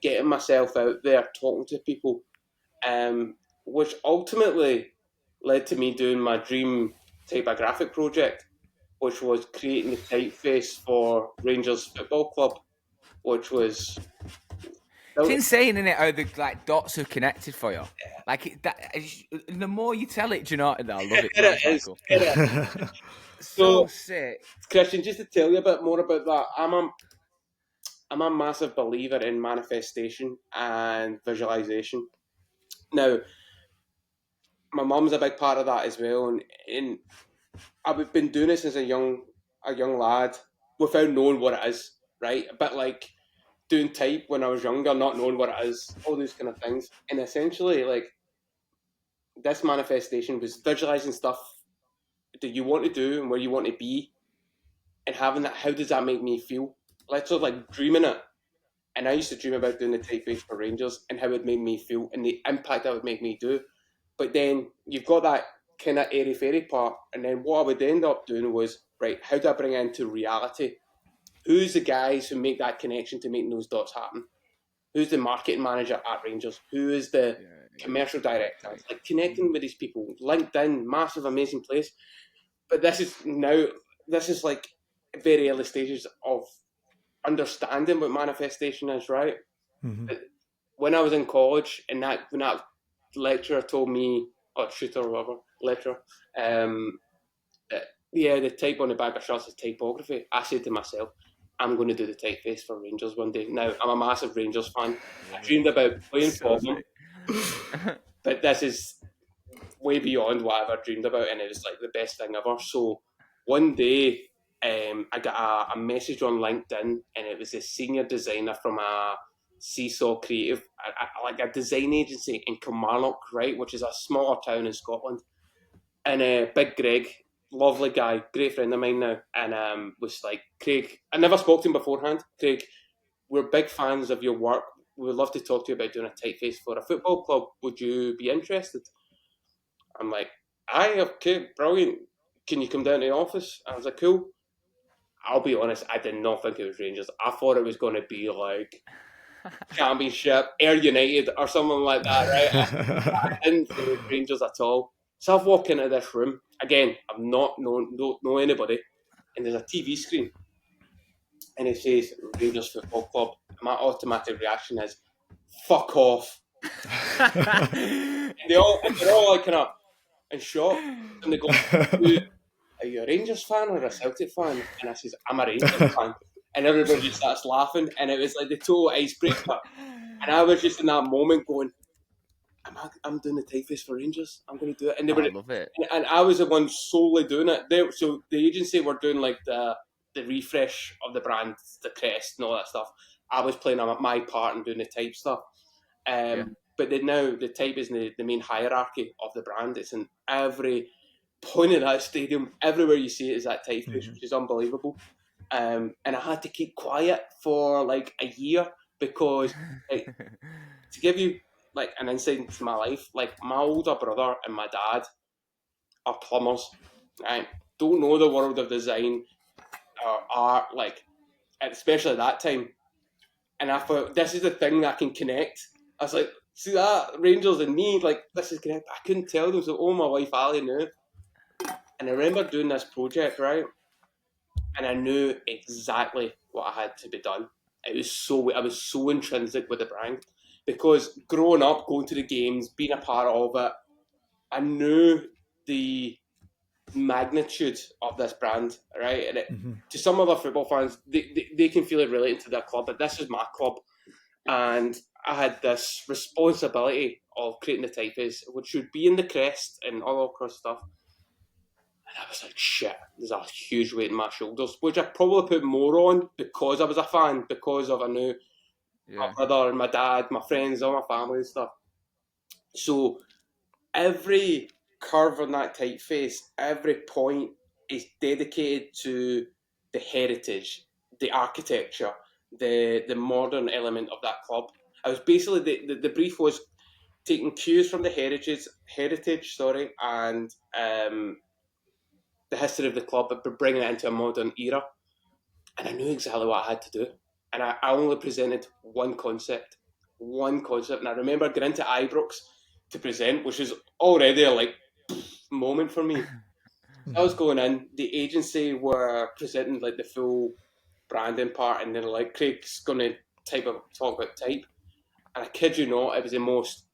getting myself out there, talking to people, which ultimately led to me doing my dream typographic project, which was creating the typeface for Rangers Football Club, which was It's insane, isn't it? How the like dots are connected for you. Like the more you tell it, do you know? I love it, man. it It's is. Michael. It is. So So, sick. Christian, just to tell you a bit more about that, I'm a massive believer in manifestation and visualization. Now, my mum's a big part of that as well, and I've been doing it since a young lad without knowing what it is, right? A bit like doing type when I was younger, not knowing what it is, all those kind of things. And essentially, like this manifestation was visualizing stuff that you want to do and where you want to be, and having that. How does that make me feel? Like sort of like dreaming it. And I used to dream about doing the typeface for Rangers and how it would make me feel and the impact that would make me do. But then you've got that kind of airy fairy part, and then what I would end up doing was right. How do I bring it into reality? Who's the guys who make that connection to making those dots happen? Who's the marketing manager at Rangers? Who is the Yeah, commercial director? tight. Like connecting with these people. LinkedIn, massive, amazing place. But this is now, this is like very early stages of understanding what manifestation is, right? Mhm. When I was in college, and when that lecturer told me, or tutor or whatever, lecturer, um, yeah, the type on the back of shirts is typography. I said to myself, I'm going to do the typeface for Rangers one day. Now, I'm a massive Rangers fan. I dreamed about playing So for them, sick. but this is way beyond what I ever dreamed about, and it was like the best thing ever. So one day, I got a message on LinkedIn, and it was a senior designer from a Seesaw Creative, like a design agency in Kilmarnock, right, which is a smaller town in Scotland. And Big Greg, lovely guy, great friend of mine now, and was like, Craig, I never spoke to him beforehand. Craig, we're big fans of your work. We would love to talk to you about doing a typeface for a football club. Would you be interested? I'm like, aye, okay, brilliant. Can you come down to the office? I was like, cool. I'll be honest, I did not think it was Rangers. I thought it was going to be like Championship, Air United, or something like that, right? I didn't think it was Rangers at all. So I've walked into this room again. I've not know anybody, and there's a TV screen, and it says Rangers Football Club. My automatic reaction is, "Fuck off!" And they're all like kind of in shock, and they go, "Are you a Rangers fan or a Celtic fan?" And I says, "I'm a Rangers fan." And everybody just starts laughing, and it was like the total icebreaker. And I was just in that moment going, I'm doing the typeface for Rangers. I'm going to do it. And they I were, love it. and I was the one solely doing it. So the agency were doing like the refresh of the brand, the crest, and all that stuff. I was playing my part and doing the type stuff. Yeah. But now the type is in the main hierarchy of the brand. It's in every point of that stadium. Everywhere you see it is that typeface, which is unbelievable. And I had to keep quiet for like a year because, like, to give you like an insight into my life, like my older brother and my dad are plumbers. I don't know the world of design or art, like especially at that time. And I thought this is the thing that I can connect. I was like, see that Rangers and me, like this is connect. I couldn't tell them, so oh, my wife Ali knew. And I remember doing this project, right? And I knew exactly what I had to be done. I was so intrinsic with the brand because growing up, going to the games, being a part of it, I knew the magnitude of this brand, right? And to some other football fans, they can feel it relating to their club, but this is my club. And I had this responsibility of creating the typeface, which should be in the crest and all across stuff. And I was like, shit, there's a huge weight on my shoulders, which I probably put more on because I was a fan, because of I knew my Yeah. brother and my dad, my friends, all my family and stuff. So every curve on that typeface, every point is dedicated to the heritage, the architecture, the modern element of that club. I was basically the brief was taking cues from the heritage, sorry, and the history of the club, but bringing it into a modern era. And I knew exactly what I had to do. And I only presented one concept. one concept. And I remember going into Ibrox to present, which is already a like moment for me. I was going in, the agency were presenting like the full branding part, and they're like, Craig's going to talk about type. And I kid you not, it was the most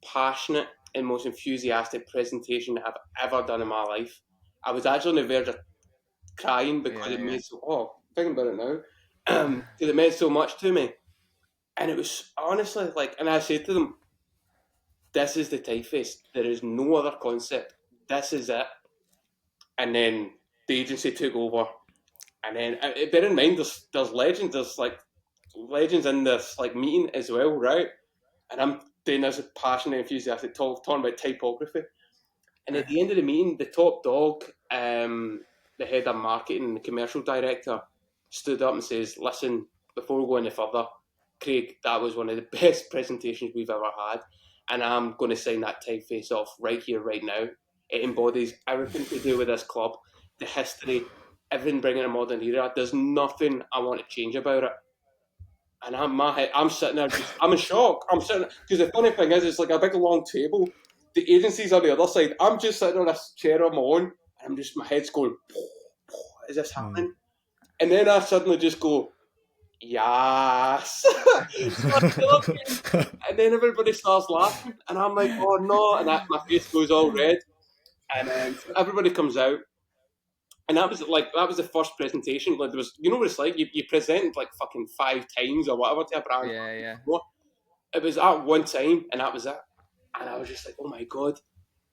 passionate and most enthusiastic presentation I've ever done in my life. I was actually on the verge of crying because it meant so. Oh, thinking about it now, because it meant so much to me, and it was honestly like, and I said to them, "This is the typeface. There is no other concept. This is it." And then the agency took over, and then bear in mind, there's legends, there's like legends in this like meeting as well, right? And I'm doing this passionate, enthusiastic talking about typography. And at the end of the meeting, the top dog, the head of marketing and the commercial director, stood up and says, "Listen, before we go any further, Craig, that was one of the best presentations we've ever had. And I'm going to sign that typeface off right here, right now. It embodies everything to do with this club, the history, everything bringing a modern era. There's nothing I want to change about it." And I'm sitting there, I'm in shock. I'm sitting, because the funny thing is, it's like a big long table. The agency's on the other side. I'm just sitting on a chair on my own, and my head's going, is this happening? And then I suddenly just go, yes. And then everybody starts laughing, and I'm like, oh no, and my face goes all red. And then so everybody comes out, and that was the first presentation. Like, there was, you know what it's like, you present like fucking 5 times or whatever to a brand. Yeah. It was at one time, and that was it. And I was just like, oh my God.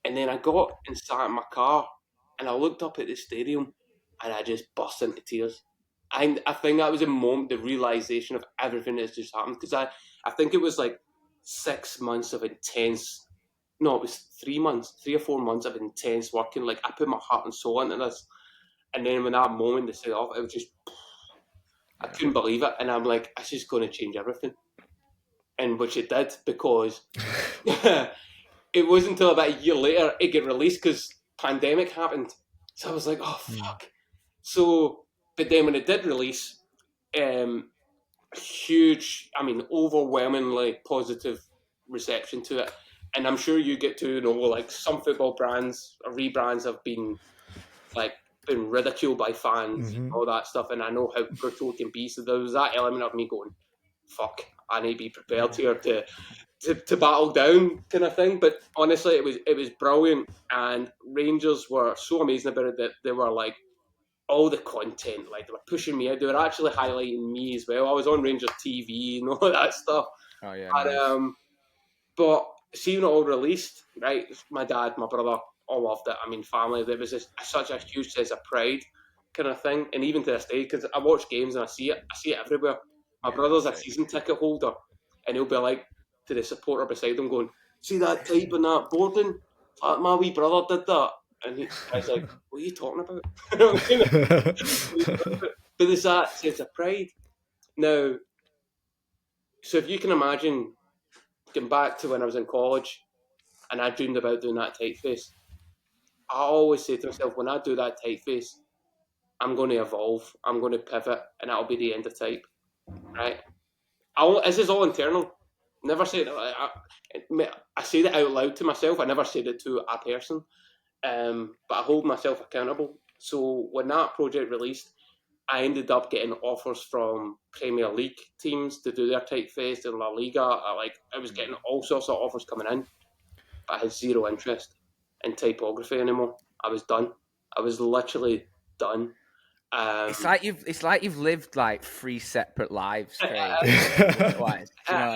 And then I got and sat in my car, and I looked up at the stadium, and I just burst into tears. And I think that was a moment, the realization of everything that's just happened. Because I think it was like 6 months of intense, no, it was 3 months, 3 or 4 months of intense working. Like, I put my heart and soul into this. And then when that moment they said off, it was just, I couldn't believe it. And I'm like, it's just going to change everything. And which it did, because it wasn't until about a year later it got released because pandemic happened. So I was like, oh fuck. So, but then when it did release, huge, I mean, overwhelmingly positive reception to it. And I'm sure you get to know, like, some football brands or rebrands have been like been ridiculed by fans and all that stuff. And I know how brutal it can be. So there was that element of me going, fuck, I need to be prepared here to battle down, kind of thing. But honestly, it was brilliant, and Rangers were so amazing about it that they were like, all the content, like, they were pushing me out. They were actually highlighting me as well. I was on Rangers TV and all that stuff. Oh yeah. And, Nice. but seeing it all released, right? My dad, my brother, all loved it. I mean, family. There was such a huge sense of pride, kind of thing. And even to this day, because I watch games and I see it everywhere. My brother's a season ticket holder, and he'll be like to the supporter beside him, going, "See that type on that boarding? My wee brother did that." And I was like, "What are you talking about?" But there's that sense of pride. Now, so if you can imagine going back to when I was in college and I dreamed about doing that typeface, I always say to myself, when I do that typeface, I'm going to evolve, I'm going to pivot, and that'll be the end of type, right? This is all internal. Never say it. I say that out loud to myself. I never said it to a person, but I hold myself accountable. So when that project released, I ended up getting offers from Premier League teams to do their typeface in La Liga. I was getting all sorts of offers coming in, but I had zero interest in typography anymore. I was done. I was literally done. It's like you've lived like 3 separate lives, Craig. Like, do you know